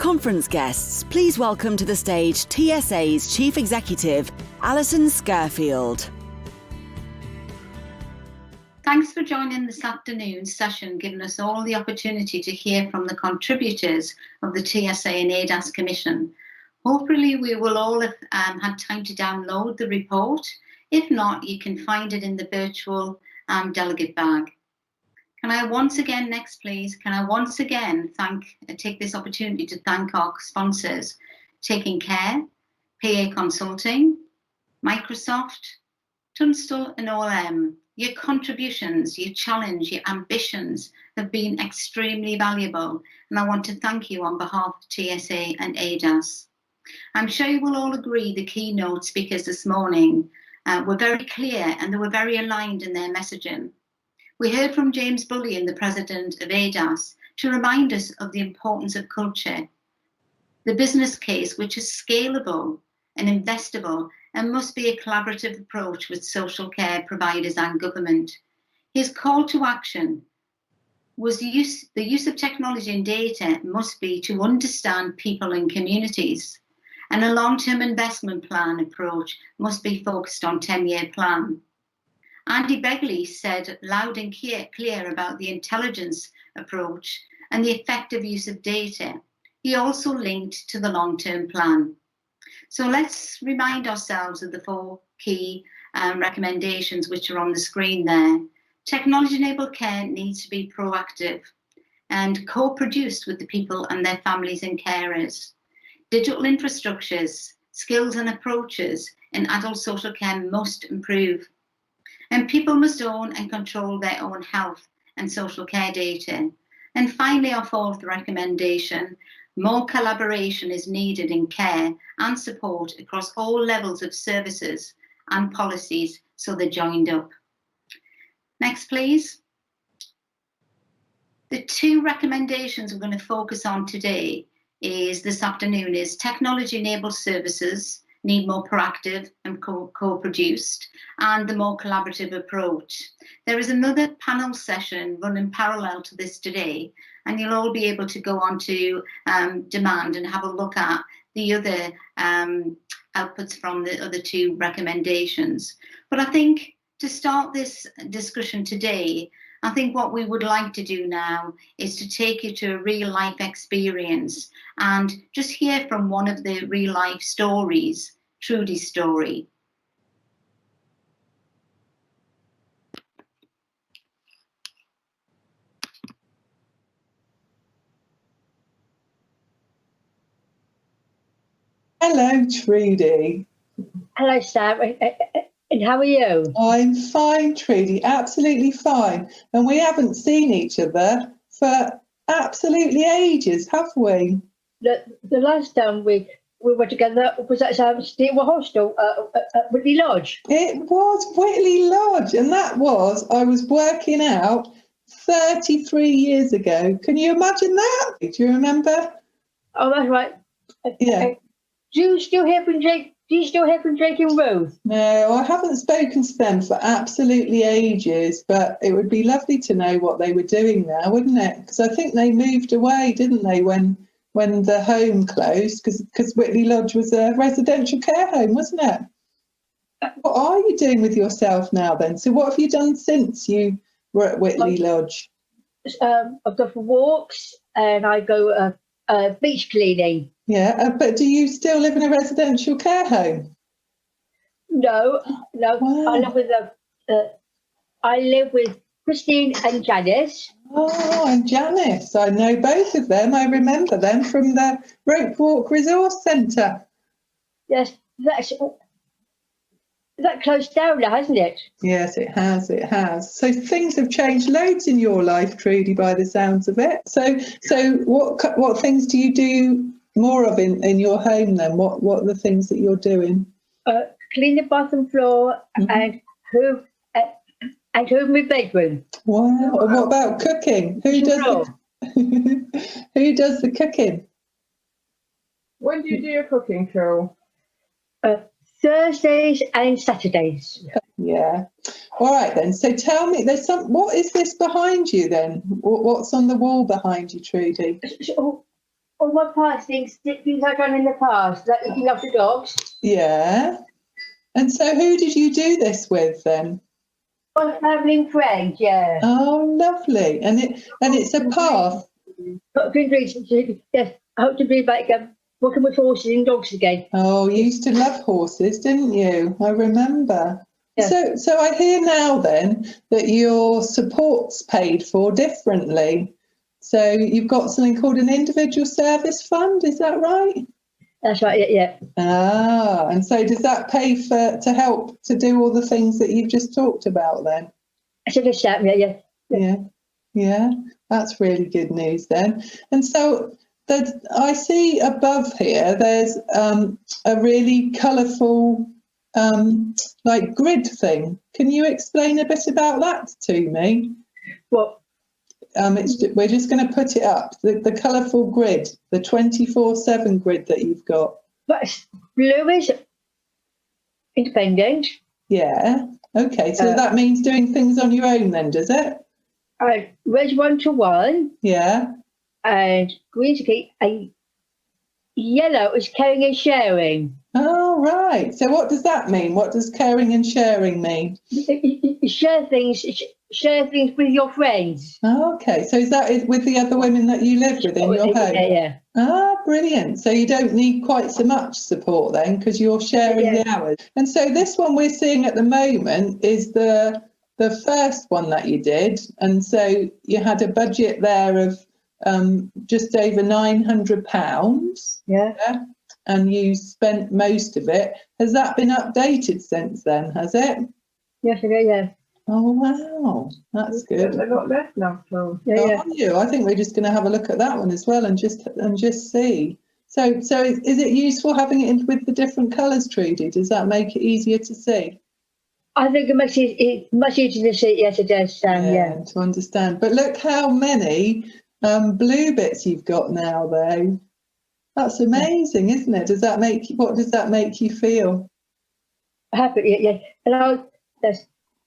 conference guests, please welcome to the stage TSA's Chief Executive, Alison Scurfield. Thanks for joining this afternoon's session, giving us all the opportunity to hear from the contributors of the TSA and ADASS Commission. Hopefully we will all have had time to download the report. If not, you can find it in the virtual delegate bag. Can I once again, next please, can I once again take this opportunity to thank our sponsors, Taking Care, PA Consulting, Microsoft, Tunstall and OLM. Your contributions, your challenge, your ambitions have been extremely valuable, and I want to thank you on behalf of TSA and ADASS. I'm sure you will all agree the keynote speakers this morning were very clear and they were very aligned in their messaging. We heard from James Bullion, the President of ADASS, to remind us of the importance of culture, the business case which is scalable and investable and must be a collaborative approach with social care providers and government. His call to action was the use of technology and data must be to understand people and communities, and a long-term investment plan approach must be focused on 10-year plan. Andy Begley said loud and clear about the intelligence approach and the effective use of data. He also linked to the long-term plan. So let's remind ourselves of the 4 key recommendations which are on the screen there. Technology-enabled care needs to be proactive and co-produced with the people and their families and carers. Digital infrastructures, skills and approaches in adult social care must improve. And people must own and control their own health and social care data. And finally, our 4th recommendation, more collaboration is needed in care and support across all levels of services and policies so they're joined up. Next, please. The 2 recommendations we're going to focus on today this afternoon is technology-enabled services need more proactive and co-produced, and the more collaborative approach. There is another panel session running parallel to this today, and you'll all be able to go on to demand and have a look at the other outputs from the other 2 recommendations. But I think to start this discussion today, I think what we would like to do now is to take you to a real life experience and just hear from one of the real life stories, Trudy's story. Hello, Trudy. Hello, Sam. And how are you? I'm fine, Trudy, absolutely fine. And we haven't seen each other for absolutely ages, have we? The last time we were together was at Steeple Hostel at Whitley Lodge. It was Whitley Lodge, and I was working out 33 years ago. Can you imagine that? Do you remember? Oh, that's right. Yeah. Do you still hear from Jake and Ruth? No, I haven't spoken to them for absolutely ages, but it would be lovely to know what they were doing now, wouldn't it? Because I think they moved away, didn't they, when the home closed, because Whitley Lodge was a residential care home, wasn't it? What are you doing with yourself now then? So what have you done since you were at Whitley Lodge? I go for walks and I go beach cleaning. Yeah, but do you still live in a residential care home? No. Wow. I live with Christine and Janice. Oh, and Janice, I know both of them. I remember them from the Rope Walk Resource Centre. Yes, that closed down now, hasn't it? Yes, it has. So things have changed loads in your life, Trudy, by the sounds of it. So what things do you do more of in your home then? What are the things that you're doing? Clean the bathroom floor and hoof my bedroom. Wow. And what about cooking? Who does the cooking? When do you do your cooking, Carol? Thursdays and Saturdays. Yeah. All right then. So tell me, what is this behind you then? What's on the wall behind you, Trudy? all my past things I've done in the past, like looking after dogs. Yeah. And so who did you do this with then? My family and friends, yeah. Oh, lovely. And it's a path. Good reason to, yes. I hope to be back working with horses and dogs again. Oh, you used to love horses, didn't you? I remember. Yeah. So I hear now then that your support's paid for differently. So you've got something called an individual service fund, is that right? That's right, yeah. Ah, and so does that pay to help to do all the things that you've just talked about then? I should have said, Yeah, that's really good news then. And so I see above here, there's a really colourful like grid thing. Can you explain a bit about that to me? Well, we're just going to put it up, the colourful grid, the 24/7 grid that you've got. but blue is independent. Yeah, okay, so that means doing things on your own then, does it? Red's 1-to-1. Yeah. And green's okay, and yellow is caring and sharing. Oh, right. So what does that mean? What does caring and sharing mean? You share things with your friends. Oh, okay. So is that with the other women that you live with in your home? Yeah. Ah, brilliant. So you don't need quite so much support then because you're sharing the hours. And so this one we're seeing at the moment is the first one that you did. And so you had a budget there of just over £900. Yeah. And you spent most of it. Has that been updated since then, has it? Yes, yeah. Oh, wow. That's good. They've got left now, so. Yeah. Are you? I think we're just going to have a look at that one as well and just see. So is it useful having it in with the different colours, Trudy? Does that make it easier to see? I think it makes it much easier to see. Yes, it does, Sam. Yeah. To understand. But look how many blue bits you've got now, though. That's amazing, isn't it? What does that make you feel? Happy, yeah.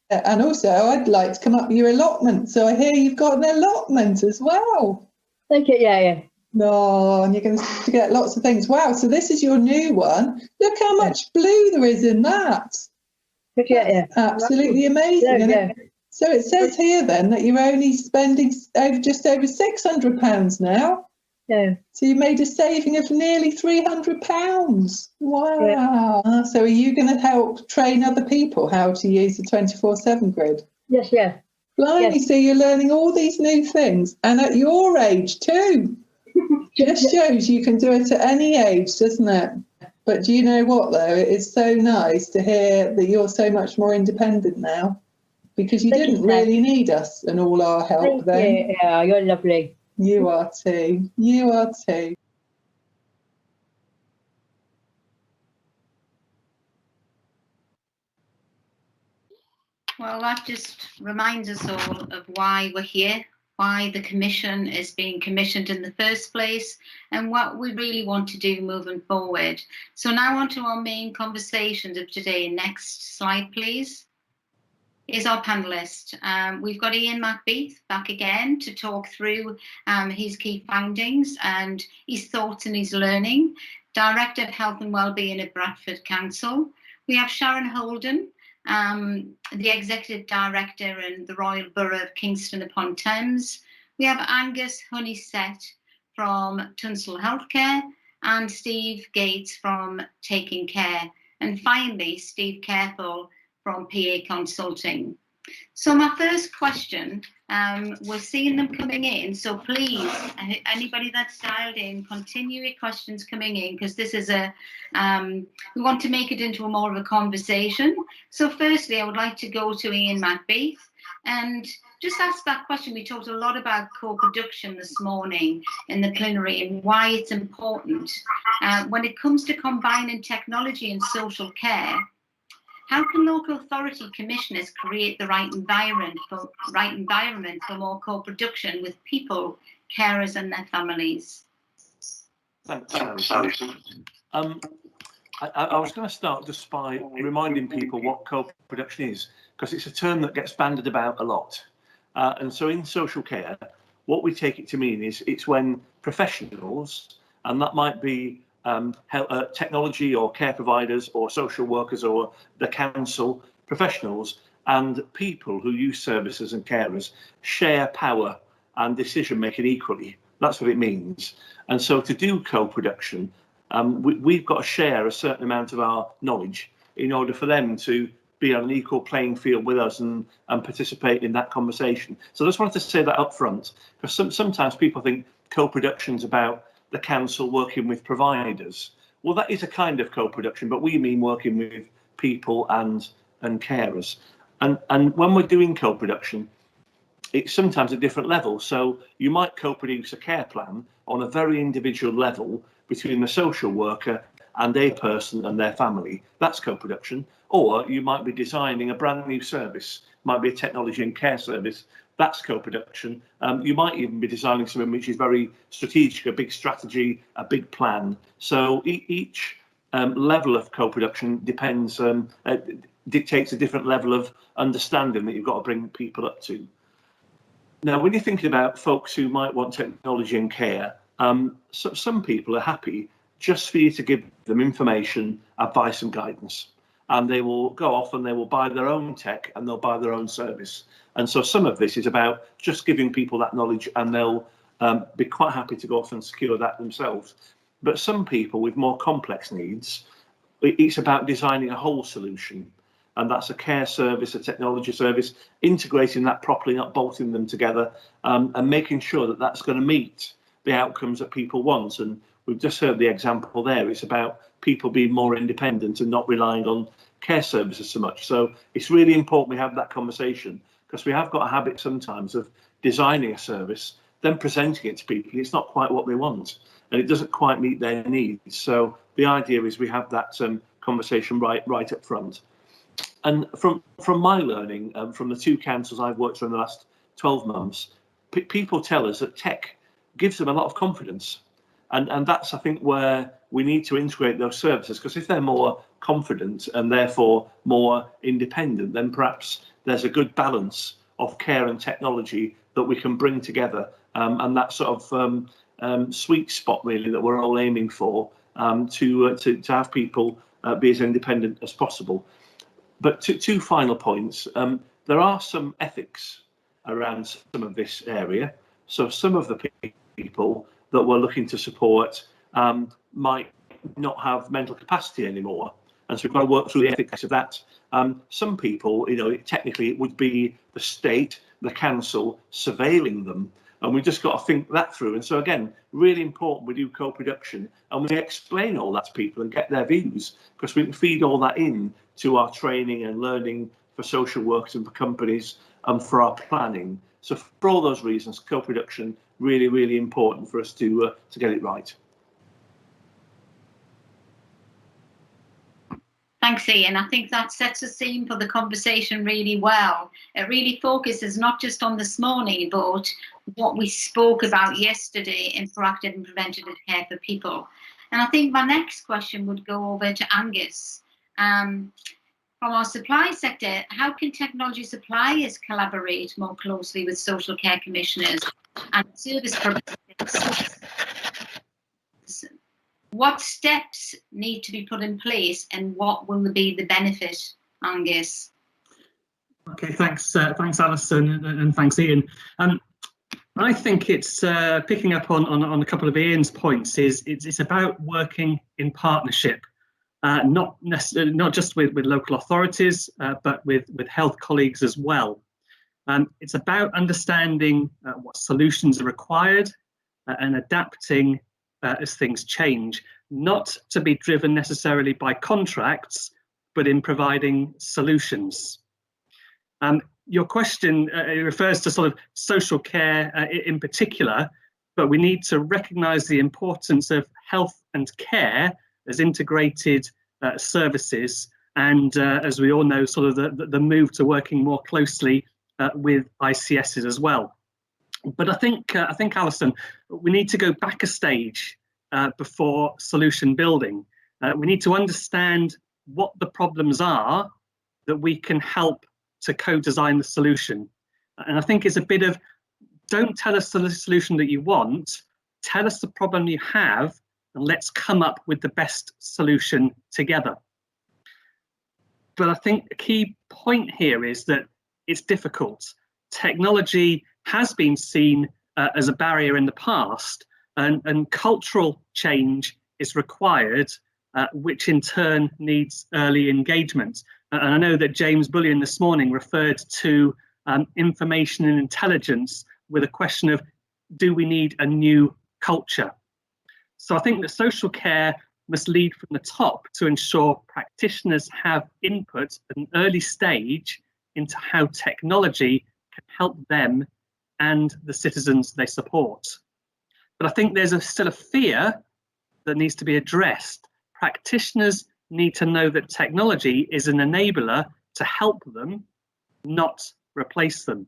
And also, I'd like to come up with your allotment. So I hear you've got an allotment as well. Thank you, yeah. No, and you're going to get lots of things. Wow, so this is your new one. Look how much blue there is in that. Yeah. Absolutely amazing. Yeah. So it says here then that you're only spending just over £600 now. Yeah. So you made a saving of nearly £300. Wow. Yeah. So are you going to help train other people how to use the 24/7 grid? Yes, yeah. Blimey, Yes. so you're learning all these new things and at your age too. Just shows you can do it at any age, doesn't it? But do you know what though? It is so nice to hear that you're so much more independent now because you didn't really need us and all our help then. Yeah, you're lovely. You are too. You are too. Well, that just reminds us all of why we're here, why the commission is being commissioned in the first place, and what we really want to do moving forward. So now on to our main conversations of today. Next slide, please. Is our panellist. We've got Ian McBeath back again to talk through his key findings and his thoughts and his learning. Director of Health and Wellbeing at Bradford Council. We have Sharon Holden, the Executive Director in the Royal Borough of Kingston upon Thames. We have Angus Honeysett from Tunstall Healthcare and Steve Gates from Taking Care. And finally, Steve Careful from PA Consulting. So my first question, we're seeing them coming in, so please, anybody that's dialed in, continue your questions coming in, because this is we want to make it into more of a conversation. So firstly, I would like to go to Ian McBeath and just ask that question. We talked a lot about co-production this morning in the plenary and why it's important. When it comes to combining technology and social care, how can local authority commissioners create the right environment for more co-production with people, carers and their families? Thanks, Alison. I was going to start just by reminding people what co-production is, because it's a term that gets bandied about a lot. And so in social care, what we take it to mean is it's when professionals and that might be technology or care providers or social workers or the council professionals, and people who use services and carers share power and decision making equally. That's what it means. And so to do co-production, we've got to share a certain amount of our knowledge in order for them to be on an equal playing field with us and participate in that conversation. So I just wanted to say that up front, because sometimes people think co-production's about the council working with providers. Well, that is a kind of co-production, but we mean working with people and carers. And when we're doing co-production, it's sometimes a different level. So you might co-produce a care plan on a very individual level between the social worker and a person and their family. That's co-production. Or you might be designing a brand new service, might be a technology and care service. That's co-production. You might even be designing something which is very strategic, a big strategy, a big plan. So each level of co-production depends, dictates a different level of understanding that you've got to bring people up to. Now, when you're thinking about folks who might want technology and care, so some people are happy just for you to give them information, advice and guidance. And they will go off and they will buy their own tech and they'll buy their own service. And so some of this is about just giving people that knowledge, and they'll be quite happy to go off and secure that themselves. But some people with more complex needs, it's about designing a whole solution. And that's a care service, a technology service, integrating that properly, not bolting them together, and making sure that that's going to meet the outcomes that people want. And we've just heard the example there. It's about people being more independent and not relying on care services so much. So it's really important we have that conversation, because we have got a habit sometimes of designing a service, then presenting it to people. It's not quite what they want, and it doesn't quite meet their needs. So the idea is we have that conversation right up front. And from my learning, from the two councils I've worked for in the last 12 months, people tell us that tech gives them a lot of confidence. And that's, I think, where we need to integrate those services, because if they're more confident and therefore more independent, then perhaps there's a good balance of care and technology that we can bring together, and that sort of sweet spot really that we're all aiming for, to have people be as independent as possible. But two final points. There are some ethics around some of this area. So some of the people that we're looking to support might not have mental capacity anymore. And so we've got to work through the ethics of that. Some people, technically it would be the state, the council surveilling them. And we've just got to think that through. And so again, really important we do co-production and we explain all that to people and get their views, because we can feed all that in to our training and learning for social workers and for companies and for our planning. So for all those reasons, co-production, really, really important for us to get it right. Thanks, Ian. I think that sets a scene for the conversation really well. It really focuses not just on this morning, but what we spoke about yesterday in proactive and preventative care for people. And I think my next question would go over to Angus. From our supply sector, how can technology suppliers collaborate more closely with social care commissioners and service providers? What steps need to be put in place, and what will be the benefit, Angus? Okay, thanks Alison, and thanks Ian. I think it's picking up on a couple of Ian's points. It's about working in partnership, not just with local authorities, but with health colleagues as well. It's about understanding what solutions are required and adapting as things change, not to be driven necessarily by contracts, but in providing solutions. Your question refers to sort of social care in particular, but we need to recognise the importance of health and care as integrated services, and as we all know, sort of the move to working more closely with ICSs as well. But I think Alison, we need to go back a stage before solution building. We need to understand what the problems are that we can help to co-design the solution. And I think it's a bit of, don't tell us the solution that you want, tell us the problem you have, and let's come up with the best solution together. But I think a key point here is that it's difficult. Technology has been seen as a barrier in the past, and cultural change is required, which in turn needs early engagement. And I know that James Bullion this morning referred to information and intelligence with a question of, do we need a new culture? So I think that social care must lead from the top to ensure practitioners have input at an early stage into how technology can help them and the citizens they support. But I think there's still a fear that needs to be addressed. Practitioners need to know that technology is an enabler to help them, not replace them.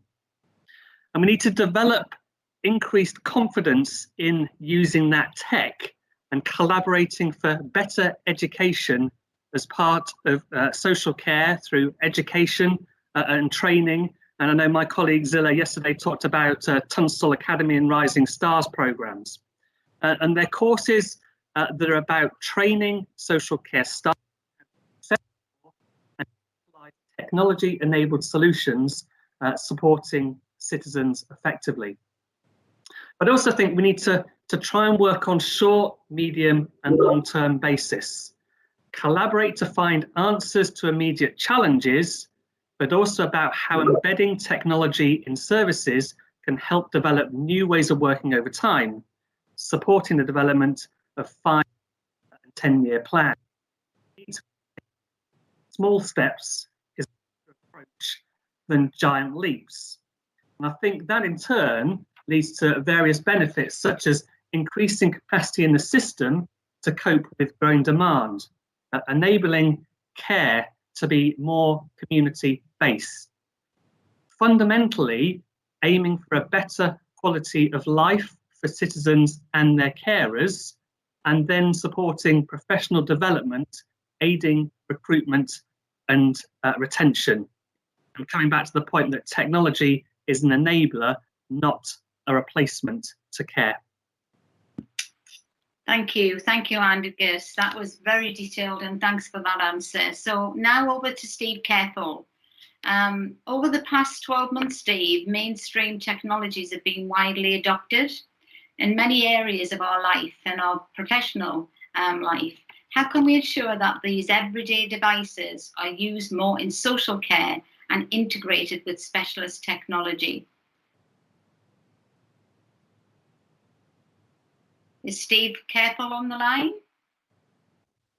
And we need to develop increased confidence in using that tech and collaborating for better education as part of social care through education and training. And I know my colleague Zilla yesterday talked about Tunstall Academy and Rising Stars programs. And they're courses that are about training social care staff and technology-enabled solutions supporting citizens effectively. But I also think we need to try and work on short, medium and long-term basis. Collaborate to find answers to immediate challenges, but also about how embedding technology in services can help develop new ways of working over time, supporting the development of 5 and 10-year plans. Small steps is a better approach than giant leaps. And I think that in turn leads to various benefits, such as increasing capacity in the system to cope with growing demand, enabling care to be more community-based. Fundamentally, aiming for a better quality of life for citizens and their carers, and then supporting professional development, aiding recruitment and retention. And coming back to the point that technology is an enabler, not a replacement to care. Thank you, Angus. That was very detailed, and thanks for that answer. So now over to Steve Careful. Over the past 12 months, Steve, mainstream technologies have been widely adopted in many areas of our life and our professional life. How can we ensure that these everyday devices are used more in social care and integrated with specialist technology? Is Steve Careful on the line?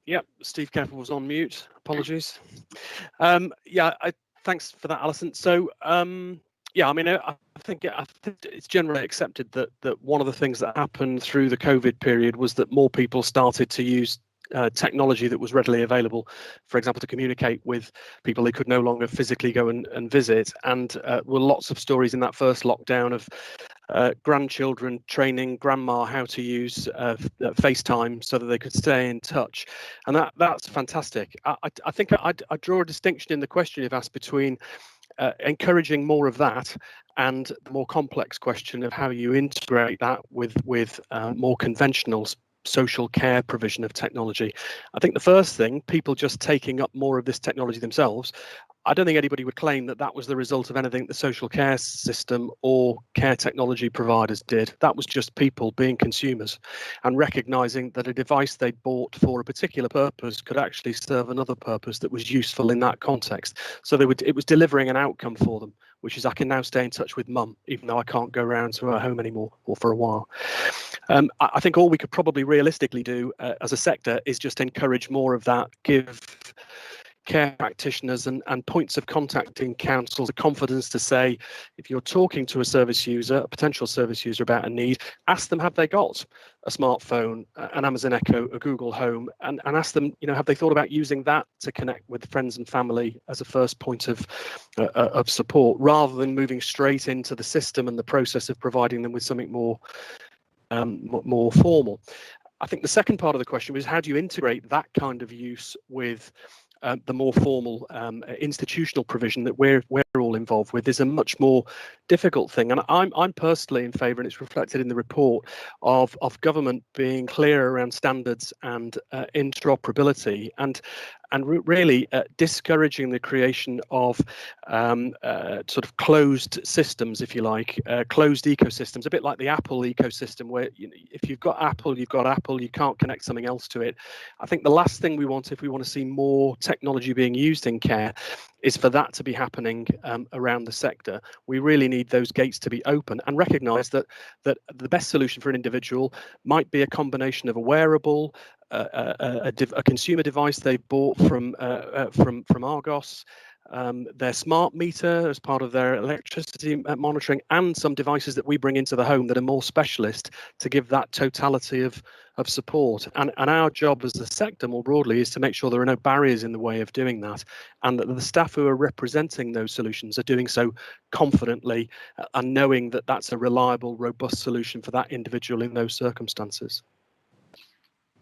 Yep, Steve Careful was on mute. Apologies. Thanks for that, Alison. So, I think it's generally accepted that one of the things that happened through the COVID period was that more people started to use technology that was readily available, for example, to communicate with people they could no longer physically go and visit. And were lots of stories in that first lockdown of grandchildren training grandma how to use FaceTime so that they could stay in touch. And that's fantastic. I think I draw a distinction in the question you've asked between encouraging more of that and the more complex question of how you integrate that with more conventional social care provision of technology. I think the first thing, people just taking up more of this technology themselves, I don't think anybody would claim that was the result of anything the social care system or care technology providers did. That was just people being consumers and recognizing that a device they bought for a particular purpose could actually serve another purpose that was useful in that context. So it was delivering an outcome for them, which is I can now stay in touch with mum, even though I can't go around to her home anymore or for a while. I think all we could probably realistically do as a sector is just encourage more of that, give care practitioners and points of contact in councils the confidence to say, if you're talking to a service user, a potential service user about a need, ask them, have they got a smartphone, an Amazon Echo, a Google Home, and ask them, have they thought about using that to connect with friends and family as a first point of support, rather than moving straight into the system and the process of providing them with something more formal. I think the second part of the question was, how do you integrate that kind of use with the more formal institutional provision that we're all involved with is a much more difficult thing. And I'm personally in favour, and it's reflected in the report, of government being clear around standards and interoperability, and really discouraging the creation of sort of closed systems, if you like, closed ecosystems, a bit like the Apple ecosystem, where if you've got Apple, you've got Apple, you can't connect something else to it. I think the last thing we want, if we want to see more technology being used in care, is for that to be happening around the sector. We really need those gates to be open and recognise that the best solution for an individual might be a combination of a wearable, a consumer device they've bought from Argos, their smart meter as part of their electricity monitoring, and some devices that we bring into the home that are more specialist to give that totality of support. And our job as the sector more broadly is to make sure there are no barriers in the way of doing that, and that the staff who are representing those solutions are doing so confidently and knowing that that's a reliable, robust solution for that individual in those circumstances.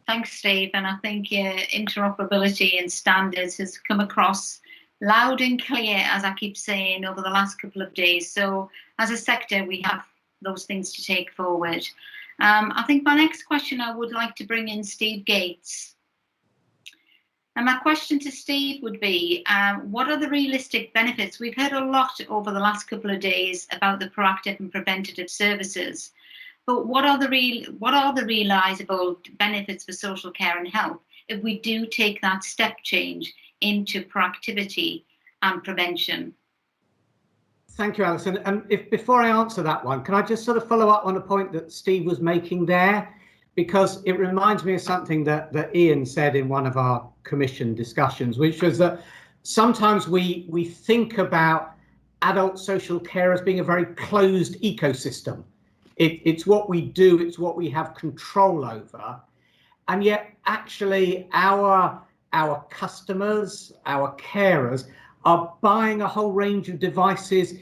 Thanks, Steve. And I think interoperability and standards has come across loud and clear, as I keep saying, over the last couple of days. So as a sector, we have those things to take forward. I think my next question, I would like to bring in Steve Gates. And my question to Steve would be, what are the realistic benefits? We've heard a lot over the last couple of days about the proactive and preventative services, but what are the realisable benefits for social care and health if we do take that step change into proactivity and prevention? Thank you, Alison. And before I answer that one, can I just sort of follow up on a point that Steve was making there? Because it reminds me of something that Ian said in one of our commission discussions, which was that sometimes we think about adult social care as being a very closed ecosystem. It's what we do, it's what we have control over. And yet actually our customers, our carers are buying a whole range of devices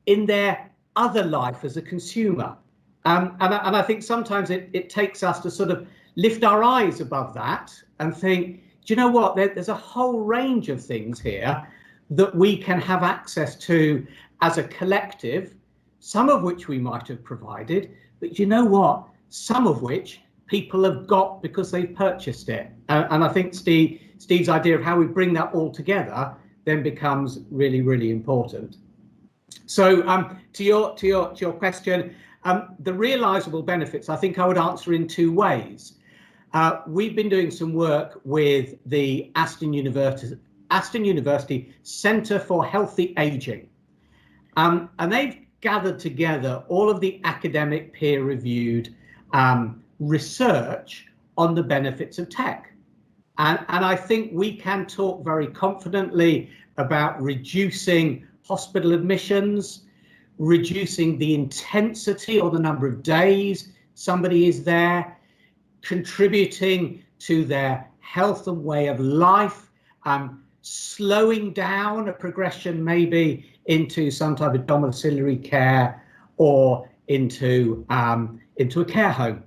in their other life as a consumer. And I think sometimes it takes us to sort of lift our eyes above that and think, do you know what, there's a whole range of things here that we can have access to as a collective, some of which we might have provided, but you know what, some of which people have got because they've purchased it. And I think Steve's idea of how we bring that all together then becomes really, really important. So to your question, the realisable benefits, I think I would answer in two ways. We've been doing some work with the Aston University Centre for Healthy Ageing, and they've gathered together all of the academic peer-reviewed research on the benefits of tech. And I think we can talk very confidently about reducing hospital admissions, reducing the intensity or the number of days somebody is there, contributing to their health and way of life, slowing down a progression maybe into some type of domiciliary care or into a care home.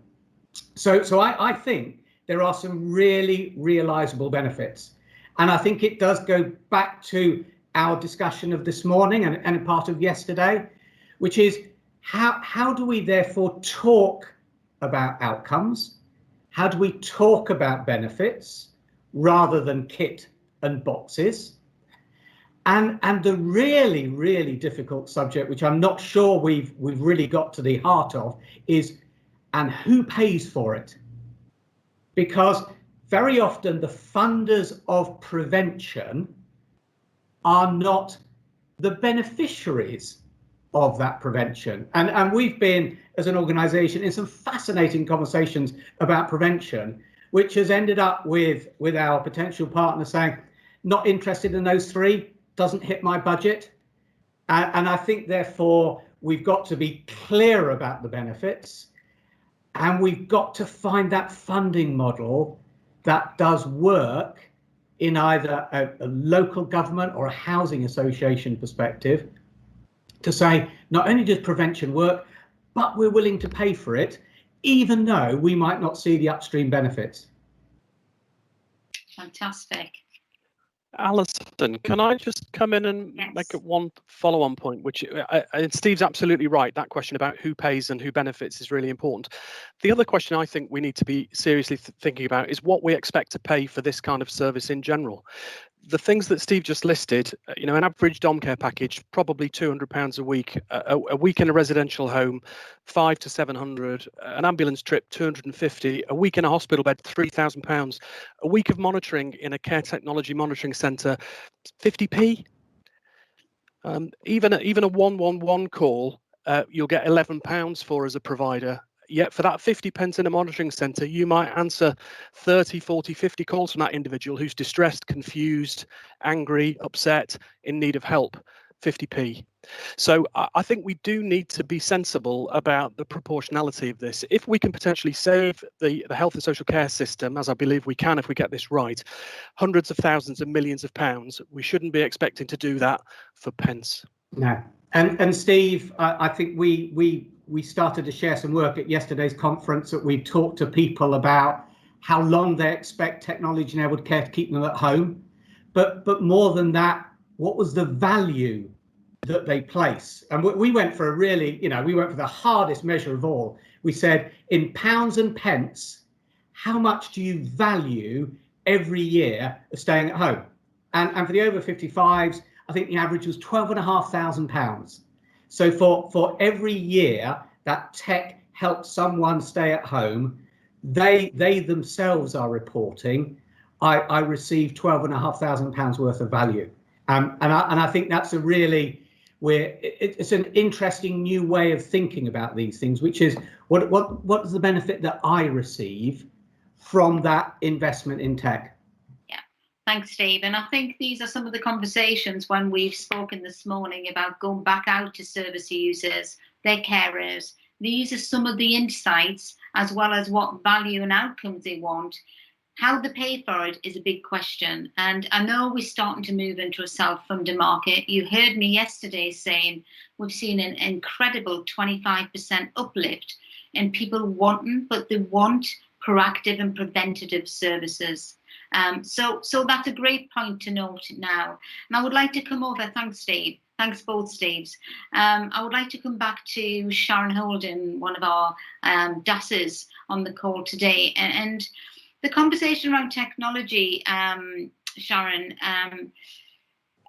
So I think there are some really realisable benefits. And I think it does go back to our discussion of this morning and part of yesterday, which is how do we therefore talk about outcomes? How do we talk about benefits rather than kit and boxes? And the really, really difficult subject, which I'm not sure we've really got to the heart of, is and who pays for it? Because very often the funders of prevention are not the beneficiaries of that prevention. And we've been, as an organisation, in some fascinating conversations about prevention, which has ended up with our potential partner saying, not interested in those three, doesn't hit my budget. And I think, therefore, we've got to be clear about the benefits, and we've got to find that funding model that does work in either a local government or a housing association perspective to say, not only does prevention work, but we're willing to pay for it, even though we might not see the upstream benefits. Fantastic. Alison, can I just come in and make it one follow-on point, which and Steve's absolutely right. That question about who pays and who benefits is really important. The other question I think we need to be seriously thinking about is what we expect to pay for this kind of service in general. The things that Steve just listed, you know, an average dom care package, probably £200 a week, a week in a residential home, 500 to 700, an ambulance trip, 250, a week in a hospital bed, £3,000, a week of monitoring in a care technology monitoring centre, 50p. Even a 111 call, you'll get £11 for as a provider. Yet for that 50 pence in a monitoring centre, you might answer 30, 40, 50 calls from that individual who's distressed, confused, angry, upset, in need of help, 50p. So I think we do need to be sensible about the proportionality of this. If we can potentially save the health and social care system, as I believe we can if we get this right, hundreds of thousands and millions of pounds, we shouldn't be expecting to do that for pence. No. And Steve, I think we started to share some work at yesterday's conference that we talked to people about how long they expect technology-enabled care to keep them at home. But more than that, what was the value that they place? And we went for a really, we went for the hardest measure of all. We said, in pounds and pence, how much do you value every year of staying at home? And for the over 55s, I think the average was £12,500. So for every year that tech helps someone stay at home, they themselves are reporting, I received £12,500 worth of value. And I think that's a really, it's an interesting new way of thinking about these things, which is what is the benefit that I receive from that investment in tech? Thanks, Steve. And I think these are some of the conversations when we've spoken this morning about going back out to service users, their carers. These are some of the insights, as well as what value and outcomes they want. How they pay for it is a big question. And I know we're starting to move into a self-funded market. You heard me yesterday saying we've seen an incredible 25% uplift in people wanting, but they want proactive and preventative services. So that's a great point to note now. And I would like to come over, thanks Steve, thanks both Steves. I would like to come back to Sharon Holden, one of our DASSers on the call today. And the conversation around technology, Sharon,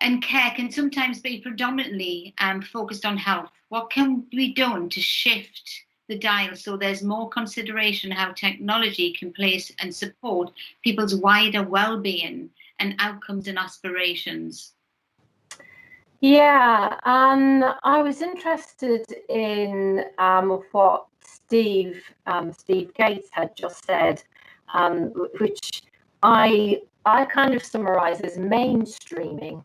and care can sometimes be predominantly focused on health. What can be done to shift the dial so there's more consideration how technology can place and support people's wider well-being and outcomes and aspirations? Yeah, I was interested in what Steve Gates had just said, which I kind of summarize as mainstreaming.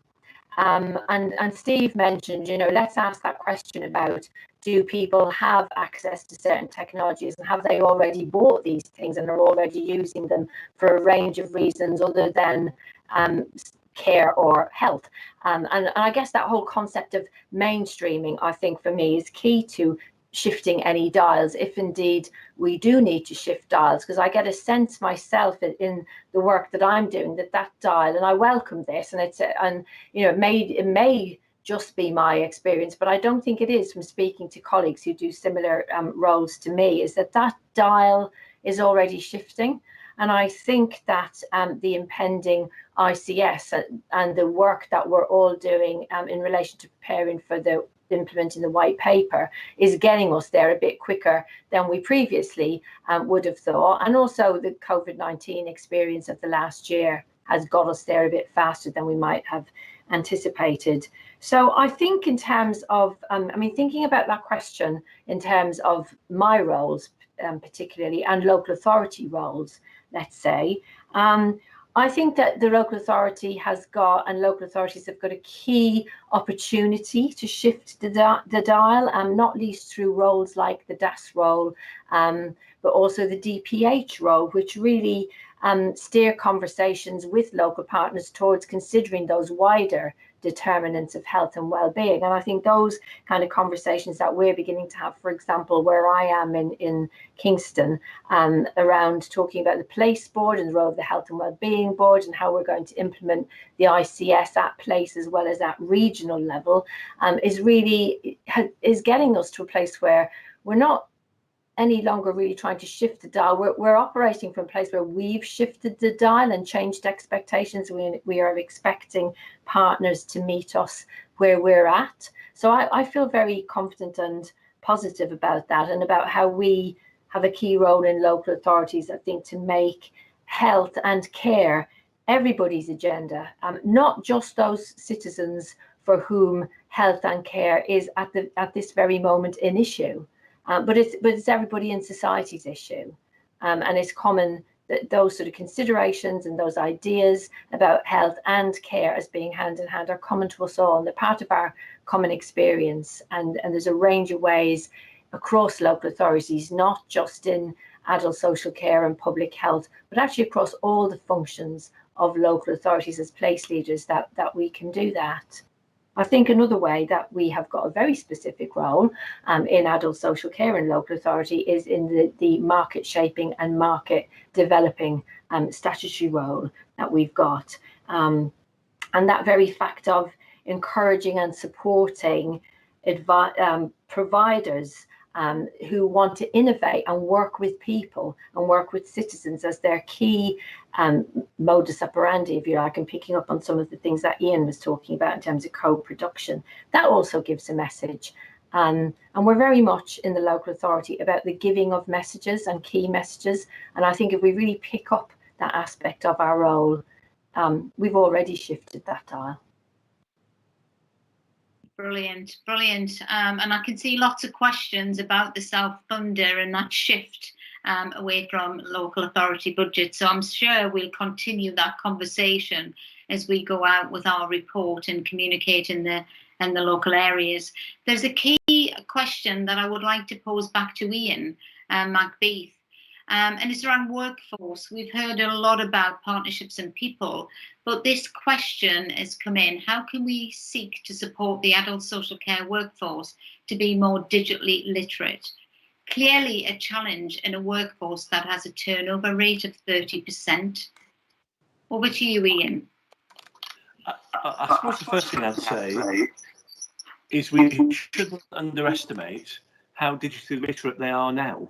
And Steve mentioned, let's ask that question about, do people have access to certain technologies, and have they already bought these things and are already using them for a range of reasons other than care or health? And I guess that whole concept of mainstreaming, I think for me, is key to shifting any dials, if indeed we do need to shift dials, because I get a sense myself in the work that I'm doing that dial, and I welcome this, and it may just be my experience, but I don't think it is from speaking to colleagues who do similar roles to me, is that dial is already shifting. And I think that the impending ICS and the work that we're all doing in relation to preparing for implementing the white paper is getting us there a bit quicker than we previously would have thought. And also the COVID-19 experience of the last year has got us there a bit faster than we might have anticipated. So I think in terms of, thinking about that question in terms of my roles particularly, and local authority roles, let's say, I think that the local authority and local authorities have got a key opportunity to shift the dial, not least through roles like the DASS role, but also the DPH role, which really steer conversations with local partners towards considering those wider determinants of health and well-being. And I think those kind of conversations that we're beginning to have, for example, where I am in Kingston, around talking about the place board and the role of the health and well-being board and how we're going to implement the ICS at place as well as at regional level, is getting us to a place where we're not any longer really trying to shift the dial. We're operating from a place where we've shifted the dial and changed expectations. We are expecting partners to meet us where we're at. So I feel very confident and positive about that, and about how we have a key role in local authorities, I think, to make health and care everybody's agenda, not just those citizens for whom health and care is at this very moment an issue. But it's everybody in society's issue, and it's common that those sort of considerations and those ideas about health and care as being hand in hand are common to us all, and they're part of our common experience. And there's a range of ways across local authorities, not just in adult social care and public health, but actually across all the functions of local authorities as place leaders that we can do that. I think another way that we have got a very specific role in adult social care and local authority is in the market shaping and market developing statutory role that we've got. And that very fact of encouraging and supporting providers who want to innovate and work with people and work with citizens as their key modus operandi, if you like, and picking up on some of the things that Ian was talking about in terms of co-production. That also gives a message. And we're very much in the local authority about the giving of messages and key messages. And I think if we really pick up that aspect of our role, we've already shifted that dial. Brilliant. And I can see lots of questions about the self-funder and that shift away from local authority budgets. So I'm sure we'll continue that conversation as we go out with our report and communicate in the local areas. There's a key question that I would like to pose back to Ian Macbeath. And it's around workforce. We've heard a lot about partnerships and people, but this question has come in: how can we seek to support the adult social care workforce to be more digitally literate? Clearly a challenge in a workforce that has a turnover rate of 30%. Over to you, Ian. I suppose the first thing I'd say is we shouldn't underestimate how digitally literate they are now.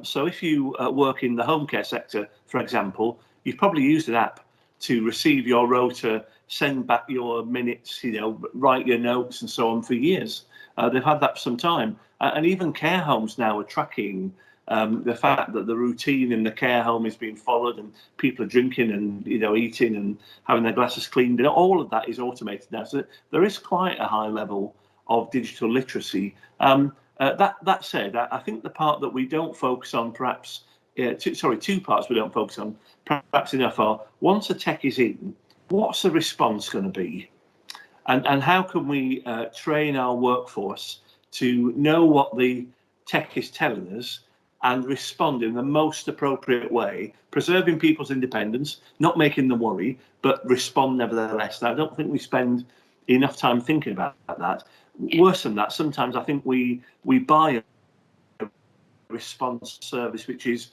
So if you work in the home care sector, for example, you've probably used an app to receive your rota, send back your minutes, write your notes and so on for years. They've had that for some time. And even care homes now are tracking the fact that the routine in the care home is being followed, and people are drinking and eating and having their glasses cleaned, and all of that is automated now. So there is quite a high level of digital literacy. That said, I think the part that we don't focus on, perhaps, two parts we don't focus on perhaps enough are: once the tech is in, what's the response going to be? And how can we train our workforce to know what the tech is telling us and respond in the most appropriate way, preserving people's independence, not making them worry, but respond nevertheless? Now, I don't think we spend enough time thinking about that. Worse than that, sometimes I think we buy a response service which is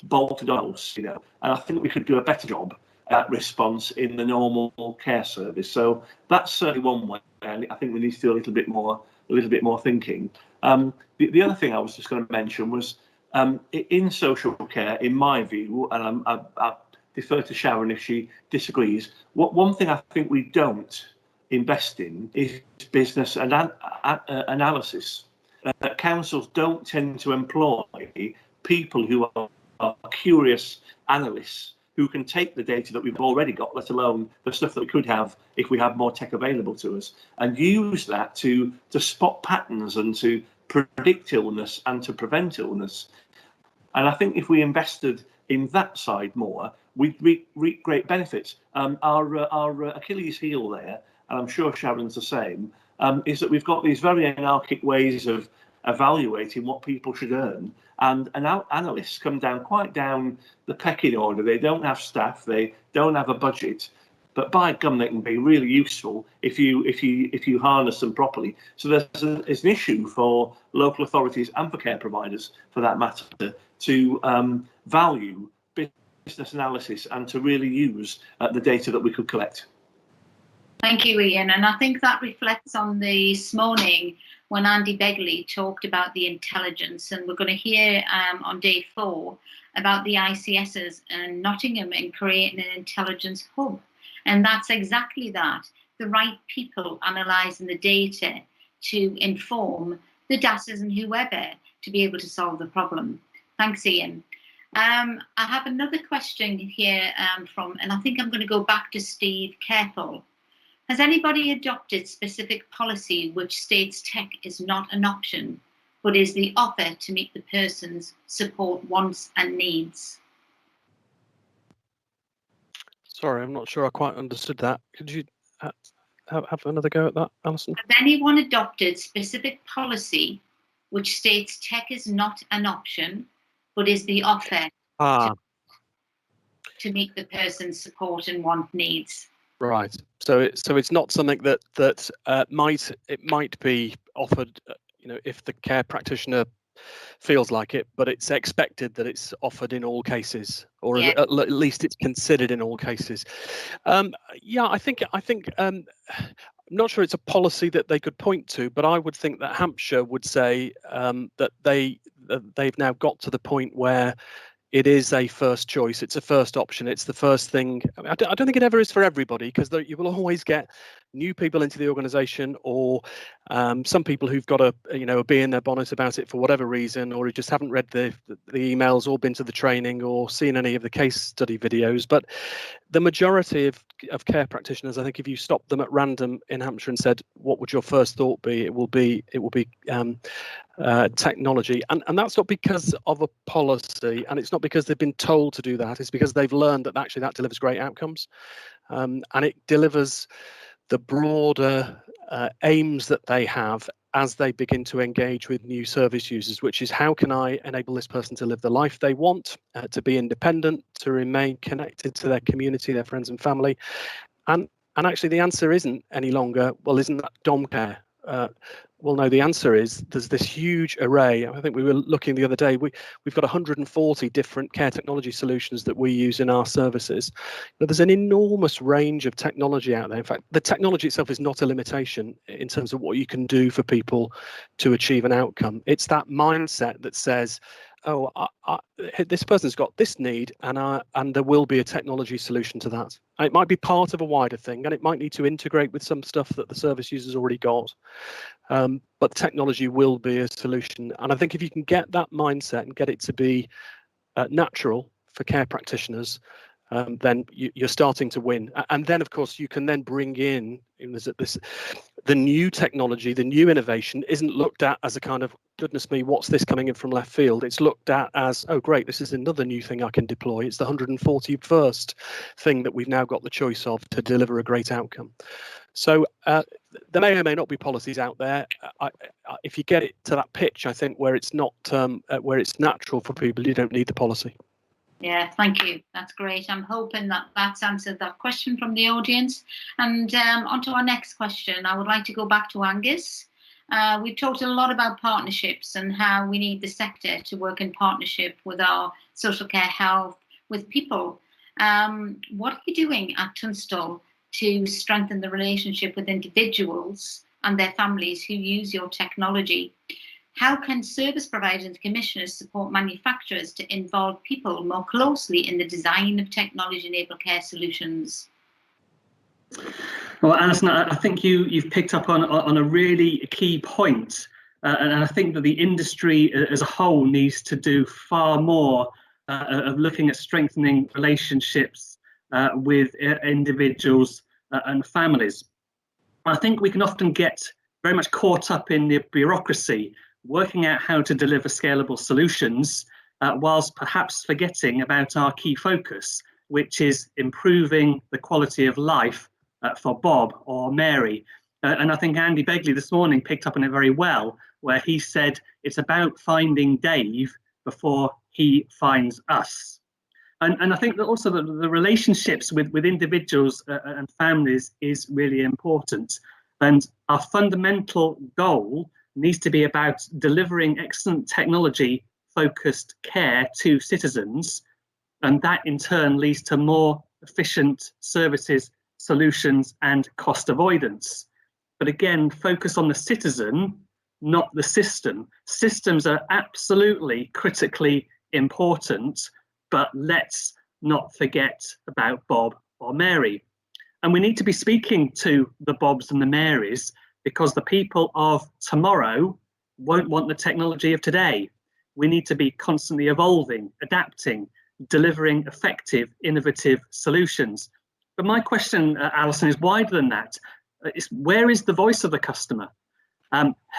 bolted on us, and I think we could do a better job at response in the normal care service. So that's certainly one way. I think we need to do a little bit more thinking. The other thing I was just going to mention was in social care, in my view, and I defer to Sharon if she disagrees. One thing I think we don't invest in is business and analysis. Councils don't tend to employ people who are curious analysts who can take the data that we've already got, let alone the stuff that we could have if we had more tech available to us, and use that to spot patterns and to predict illness and to prevent illness. And I think if we invested in that side more, we'd reap great benefits. Our Achilles heel there, and I'm sure Sharon's the same, is that we've got these very anarchic ways of evaluating what people should earn, and analysts come quite down the pecking order. They don't have staff, they don't have a budget, but by gum, they can be really useful if you harness them properly. So there's an issue for local authorities and for care providers, for that matter, to value business analysis and to really use the data that we could collect. Thank you, Ian. And I think that reflects on this morning when Andy Begley talked about the intelligence, and we're going to hear on day 4 about the ICSs and Nottingham and creating an intelligence hub. And that's exactly that, the right people analysing the data to inform the DASs and whoever to be able to solve the problem. Thanks, Ian. I have another question here and I think I'm going to go back to Steve Careful. Has anybody adopted specific policy which states tech is not an option, but is the offer to meet the person's support wants and needs? Sorry, I'm not sure I quite understood that. Could you have another go at that, Alison? Has anyone adopted specific policy which states tech is not an option, but is the offer to meet the person's support and want needs? Right. So it's not something that might be offered, if the care practitioner feels like it, but it's expected that it's offered in all cases, or at least it's considered in all cases. I think I'm not sure it's a policy that they could point to, but I would think that Hampshire would say that they've now got to the point where it is a first choice. It's a first option. It's the first thing. I don't think it ever is for everybody, because you will always get new people into the organisation, or some people who've got a bee in their bonnet about it for whatever reason, or who just haven't read the emails or been to the training or seen any of the case study videos. But the majority of care practitioners, I think, if you stopped them at random in Hampshire and said, "What would your first thought be?" it will be technology, and that's not because of a policy, and it's not because they've been told to do that. It's because they've learned that actually that delivers great outcomes, and it delivers the broader aims that they have as they begin to engage with new service users, which is, how can I enable this person to live the life they want, to be independent, to remain connected to their community, their friends and family. And actually the answer isn't any longer, well, isn't that dom care? Well, no, the answer is there's this huge array. I think we were looking the other day, we've got 140 different care technology solutions that we use in our services. But there's an enormous range of technology out there. In fact, the technology itself is not a limitation in terms of what you can do for people to achieve an outcome. It's that mindset that says, oh, this person's got this need, and there will be a technology solution to that. And it might be part of a wider thing, and it might need to integrate with some stuff that the service user's already got. But technology will be a solution. And I think if you can get that mindset and get it to be natural for care practitioners, then you're starting to win. And then, of course, you can then bring in the new technology, the new innovation isn't looked at as a kind of, goodness me, what's this coming in from left field? It's looked at as, oh, great, this is another new thing I can deploy. It's the 141st thing that we've now got the choice of to deliver a great outcome. So there may or may not be policies out there. If you get it to that pitch, I think, where it's not, where it's natural for people, you don't need the policy. Yeah, thank you. That's great. I'm hoping that that's answered that question from the audience. And on to our next question. I would like to go back to Angus. We've talked a lot about partnerships and how we need the sector to work in partnership with our social care, health, with people. What are you doing at Tunstall to strengthen the relationship with individuals and their families who use your technology? How can service providers and commissioners support manufacturers to involve people more closely in the design of technology-enabled care solutions? Well, Alison, I think you've picked up on a really key point, and I think that the industry as a whole needs to do far more of looking at strengthening relationships with individuals and families. I think we can often get very much caught up in the bureaucracy, working out how to deliver scalable solutions, whilst perhaps forgetting about our key focus, which is improving the quality of life for Bob or Mary. And I think Andy Begley this morning picked up on it very well, where he said it's about finding Dave before he finds us. And I think that also the relationships with individuals and families is really important. And our fundamental goal needs to be about delivering excellent technology-focused care to citizens, and that in turn leads to more efficient services, solutions, and cost avoidance. But again, focus on the citizen, not the system. Systems are absolutely critically important, but let's not forget about Bob or Mary. And we need to be speaking to the Bobs and the Marys, because the people of tomorrow won't want the technology of today. We need to be constantly evolving, adapting, delivering effective, innovative solutions. But my question, Alison, is wider than that. Where is the voice of the customer?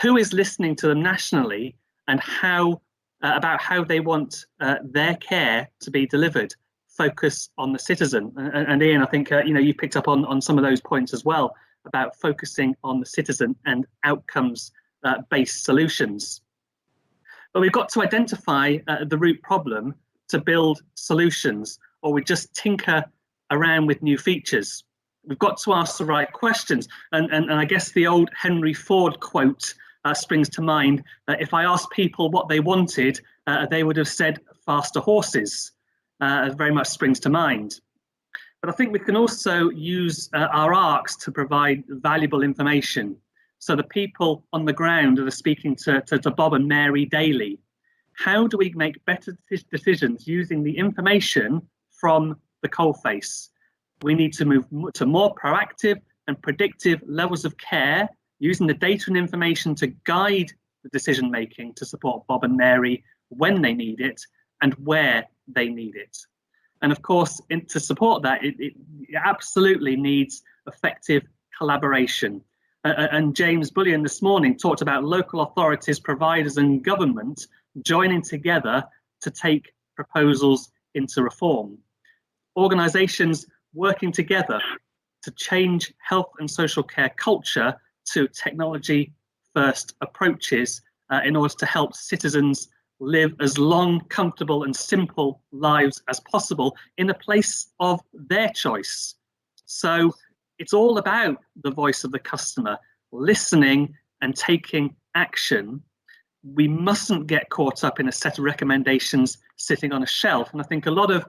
Who is listening to them nationally, and how about how they want their care to be delivered? Focus on the citizen. And Ian, I think you picked up on some of those points as well, about focusing on the citizen and outcomes based solutions. But we've got to identify the root problem to build solutions, or we just tinker around with new features. We've got to ask the right questions. And I guess the old Henry Ford quote springs to mind. If I asked people what they wanted, they would have said faster horses. Very much springs to mind. But I think we can also use our ARCs to provide valuable information. So the people on the ground that are speaking to Bob and Mary daily, how do we make better decisions using the information from the coalface? We need to move to more proactive and predictive levels of care, using the data and information to guide the decision making to support Bob and Mary when they need it and where they need it. And of course, to support that, it absolutely needs effective collaboration. And James Bullion this morning talked about local authorities, providers and government joining together to take proposals into reform. Organisations working together to change health and social care culture to technology-first approaches in order to help citizens live as long, comfortable and simple lives as possible in a place of their choice. So it's all about the voice of the customer, listening and taking action. We mustn't get caught up in a set of recommendations sitting on a shelf. And I think a lot of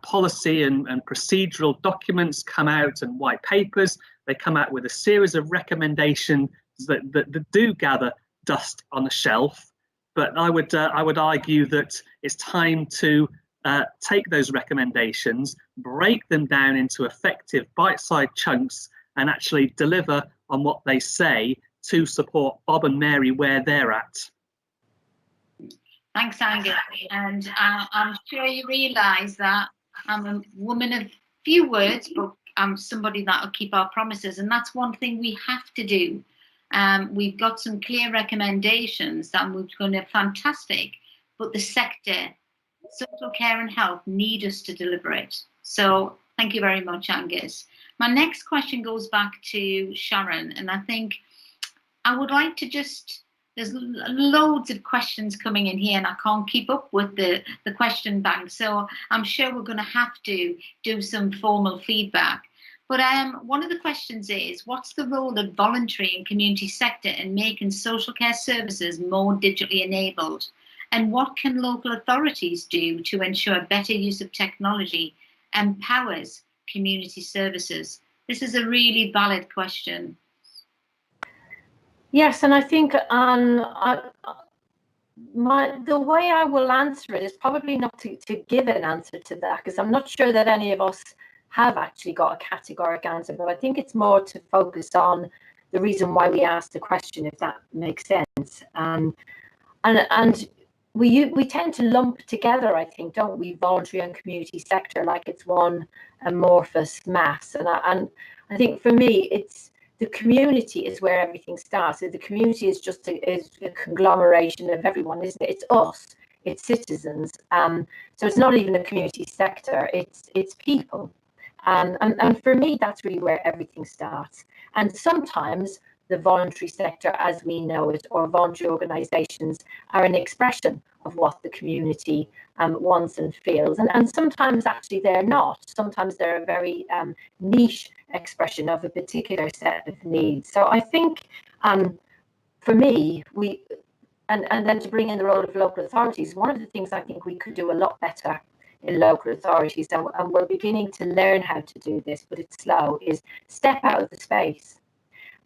policy and procedural documents come out, and white papers, they come out with a series of recommendations that do gather dust on the shelf. But I would argue that it's time to take those recommendations, break them down into effective bite-sized chunks, and actually deliver on what they say to support Bob and Mary where they're at. Thanks, Angus. And I'm sure you realise that I'm a woman of few words, but I'm somebody that will keep our promises. And that's one thing we have to do. We've got some clear recommendations that we're going to fantastic, but the sector, social care and health, need us to deliver it. So thank you very much, Angus. My next question goes back to Sharon, and I think I would like to just, there's loads of questions coming in here and I can't keep up with the question bank. So I'm sure we're going to have to do some formal feedback. But one of the questions is, what's the role of voluntary and community sector in making social care services more digitally enabled? And what can local authorities do to ensure better use of technology empowers community services? This is a really valid question. Yes, and I think the way I will answer it is probably not to give an answer to that, because I'm not sure that any of us have actually got a categoric answer, but I think it's more to focus on the reason why we asked the question, if that makes sense. And we tend to lump together, I think, don't we, voluntary and community sector, like it's one amorphous mass. And I think for me, it's the community is where everything starts. So the community is just a conglomeration of everyone, isn't it? It's us, it's citizens. So it's not even a community sector, it's people. And for me, that's really where everything starts. And sometimes the voluntary sector, as we know it, or voluntary organisations, are an expression of what the community wants and feels. And sometimes actually they're not. Sometimes they're a very niche expression of a particular set of needs. So I think for me, and then to bring in the role of local authorities, one of the things I think we could do a lot better in local authorities, and we're beginning to learn how to do this, but it's slow, is step out of the space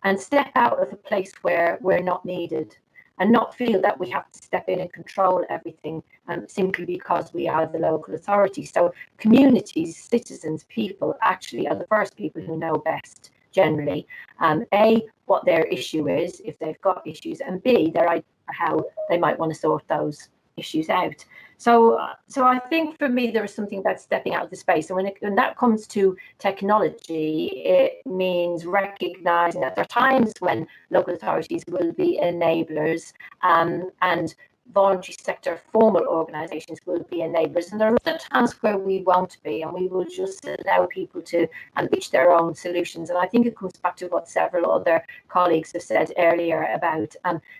and step out of a place where we're not needed, and not feel that we have to step in and control everything simply because we are the local authority. So communities, citizens, people actually are the first people who know best generally, A, what their issue is, if they've got issues, and B, their idea how they might want to sort those issues out. So I think for me, there is something about stepping out of the space. And when that comes to technology, it means recognizing that there are times when local authorities will be enablers, and voluntary sector formal organisations will be enablers. And there are other times where we won't be, and we will just allow people to reach their own solutions. And I think it comes back to what several other colleagues have said earlier about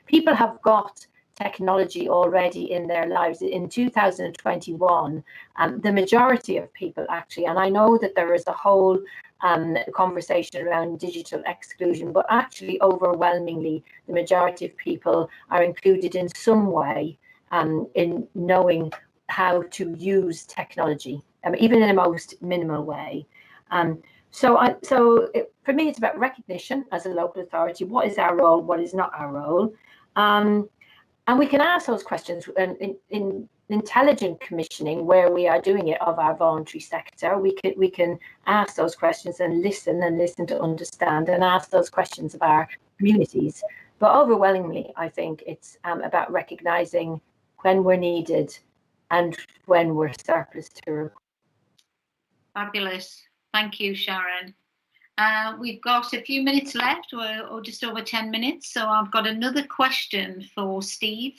people have got technology already in their lives. In 2021, the majority of people actually, and I know that there is a whole conversation around digital exclusion, but actually overwhelmingly the majority of people are included in some way in knowing how to use technology, even in the most minimal way. So for me, it's about recognition as a local authority. What is our role? What is not our role? And we can ask those questions in intelligent commissioning, where we are doing it of our voluntary sector. We can ask those questions and listen to understand, and ask those questions of our communities. But overwhelmingly, I think it's about recognising when we're needed and when we're surplus to. Fabulous. Thank you, Sharon. We've got a few minutes left, or just over 10 minutes. So I've got another question for Steve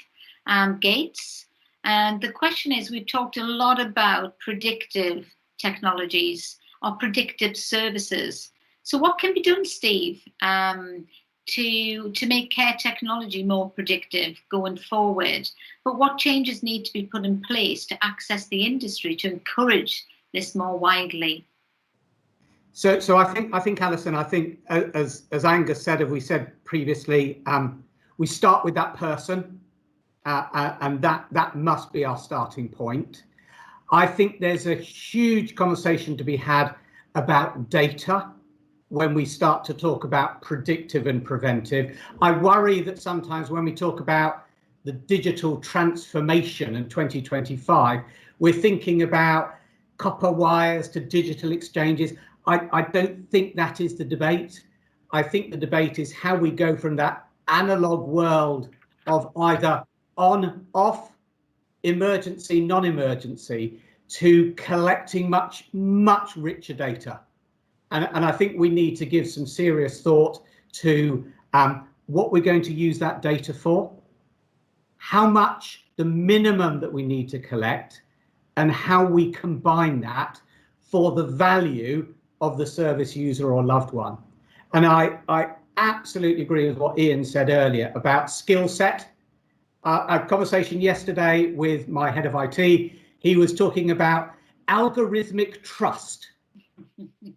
Gates. And the question is, we've talked a lot about predictive technologies or predictive services. So what can be done, Steve, to make care technology more predictive going forward? But what changes need to be put in place to access the industry to encourage this more widely? So I think Alison, I think as Angus said, as we said previously, we start with that person, and that must be our starting point. I think there's a huge conversation to be had about data when we start to talk about predictive and preventive. I worry that sometimes when we talk about the digital transformation in 2025, we're thinking about copper wires to digital exchanges. I don't think that is the debate. I think the debate is how we go from that analog world of either on, off, emergency, non-emergency, to collecting much, much richer data. And I think we need to give some serious thought to what we're going to use that data for, how much the minimum that we need to collect, and how we combine that for the value of the service user or loved one. And I absolutely agree with what Ian said earlier about skill set. A conversation yesterday with my head of IT, he was talking about algorithmic trust.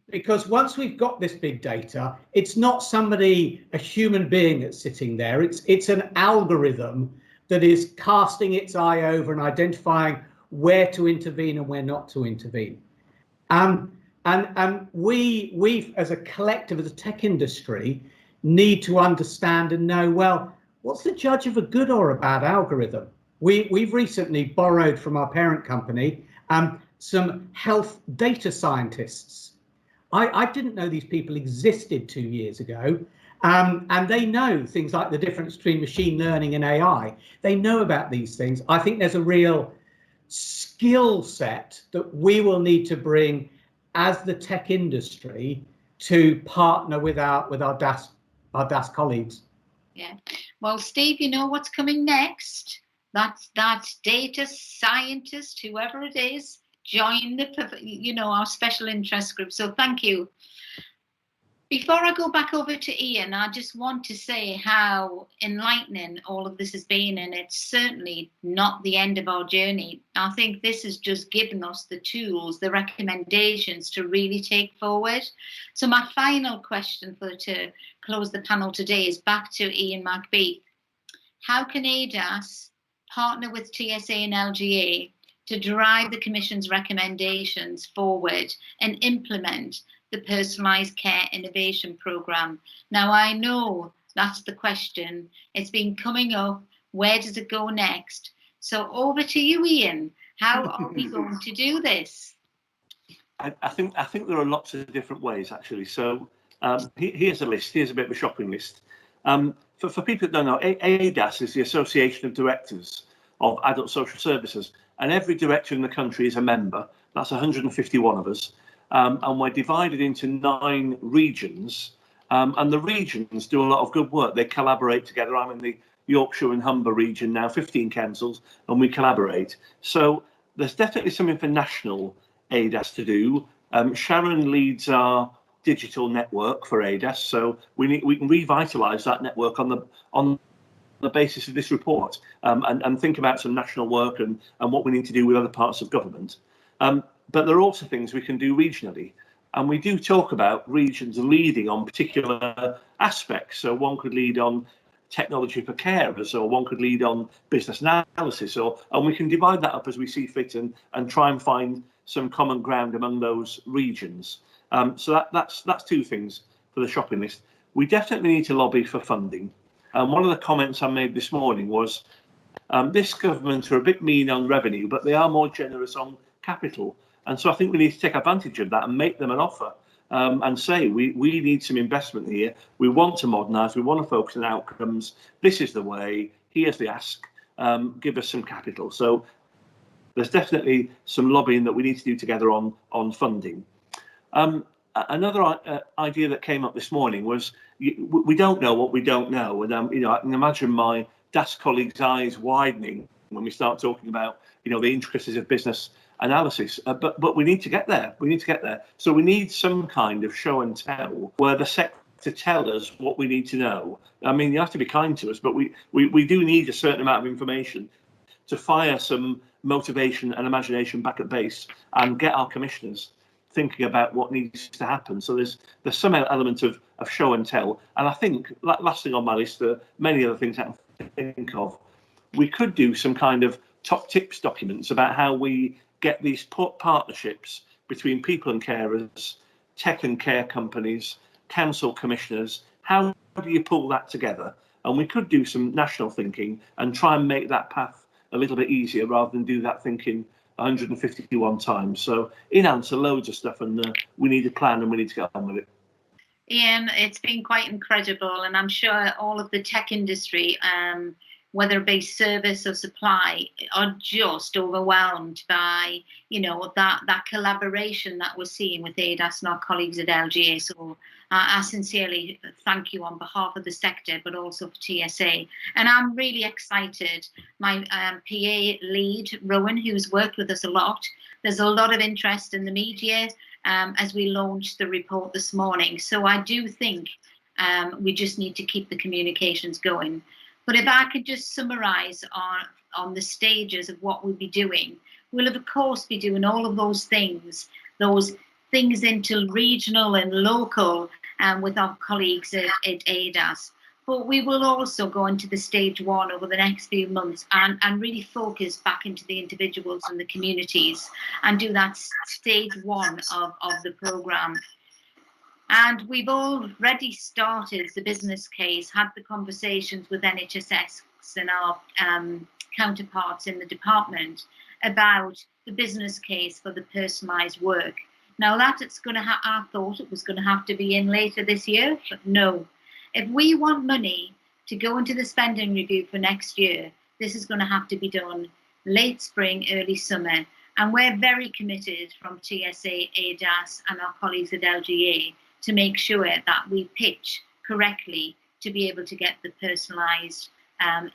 Because once we've got this big data, it's not somebody, a human being that's sitting there, it's an algorithm that is casting its eye over and identifying where to intervene and where not to intervene. And we as a collective, as a tech industry, need to understand and know, well, what's the judge of a good or a bad algorithm? We've recently borrowed from our parent company some health data scientists. I didn't know these people existed 2 years ago. And they know things like the difference between machine learning and AI. They know about these things. I think there's a real skill set that we will need to bring as the tech industry to partner with our DASS colleagues. Yeah. Well, Steve, you know what's coming next? That's data scientist, whoever it is, join our special interest group. So thank you. Before I go back over to Ian, I just want to say how enlightening all of this has been, and it's certainly not the end of our journey. I think this has just given us the tools, the recommendations to really take forward. So my final question to close the panel today is back to Ian McBeath. How can ADASS partner with TSA and LGA to drive the Commission's recommendations forward and implement the Personalised Care Innovation Programme? Now, I know that's the question. It's been coming up. Where does it go next? So over to you, Ian. How are we going to do this? I think there are lots of different ways, actually. So here's a list. Here's a bit of a shopping list. For people that don't know, ADASS is the Association of Directors of Adult Social Services, and every director in the country is a member. That's 151 of us. And we're divided into 9 regions, and the regions do a lot of good work. They collaborate together. I'm in the Yorkshire and Humber region now, 15 councils, and we collaborate. So there's definitely something for national ADASS to do. Sharon leads our digital network for ADASS, so we can revitalise that network on the basis of this report, and think about some national work and what we need to do with other parts of government. But there are also things we can do regionally. And we do talk about regions leading on particular aspects. So one could lead on technology for carers, or one could lead on business analysis, and we can divide that up as we see fit and try and find some common ground among those regions. So that's 2 things for the shopping list. We definitely need to lobby for funding. And one of the comments I made this morning was this government are a bit mean on revenue, but they are more generous on capital. And so I think we need to take advantage of that and make them an offer, and say we need some investment here. We want to modernise. We want to focus on outcomes. This is the way. Here's the ask. Give us some capital. So there's definitely some lobbying that we need to do together on funding. Another idea that came up this morning was we don't know what we don't know, and I can imagine my DAS colleagues' eyes widening when we start talking about the intricacies of business analysis, but we need to get there. So we need some kind of show and tell where the sector tell us what we need to know. I mean, you have to be kind to us, but we do need a certain amount of information to fire some motivation and imagination back at base and get our commissioners thinking about what needs to happen. So there's some element of show and tell. And I think, last thing on my list, there are many other things I can think of. We could do some kind of top tips documents about how we get these partnerships between people and carers, tech and care companies, council commissioners. How do you pull that together? And we could do some national thinking and try and make that path a little bit easier rather than do that thinking 151 times. So in answer, loads of stuff, and we need a plan and we need to get on with it. Ian, it's been quite incredible, and I'm sure all of the tech industry, whether it be service or supply, are just overwhelmed by that collaboration that we're seeing with ADASS and our colleagues at LGA. So I sincerely thank you on behalf of the sector, but also for TSA. And I'm really excited. My PA lead, Rowan, who's worked with us a lot, there's a lot of interest in the media as we launched the report this morning. So I do think we just need to keep the communications going. But if I could just summarise on the stages of what we'll be doing, we'll of course be doing all of those things into regional and local with our colleagues at ADASS. But we will also go into the stage 1 over the next few months and really focus back into the individuals and the communities and do that stage 1 of the programme. And we've already started the business case, had the conversations with NHSS and our counterparts in the department about the business case for the personalised work. Now that's going to I thought it was going to have to be in later this year, but no. If we want money to go into the spending review for next year, this is going to have to be done late spring, early summer. And we're very committed from TSA, ADASS and our colleagues at LGA to make sure that we pitch correctly to be able to get the personalised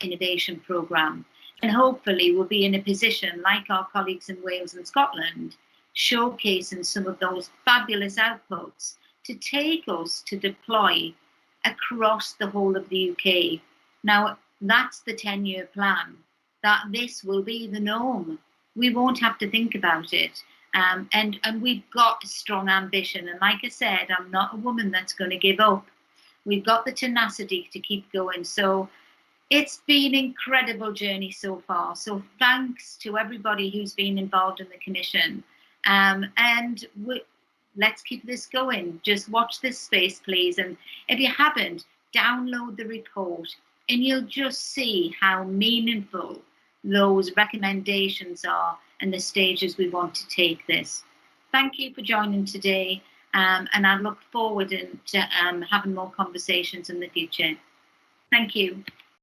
innovation programme. And hopefully we'll be in a position, like our colleagues in Wales and Scotland, showcasing some of those fabulous outputs to take us to deploy across the whole of the UK. Now, that's the 10-year plan, that this will be the norm. We won't have to think about it. And we've got a strong ambition. And like I said, I'm not a woman that's going to give up. We've got the tenacity to keep going. So it's been an incredible journey so far. So thanks to everybody who's been involved in the commission. Let's keep this going. Just watch this space, please. And if you haven't, download the report and you'll just see how meaningful those recommendations are and the stages we want to take this. Thank you for joining today, and I look forward to having more conversations in the future. Thank you.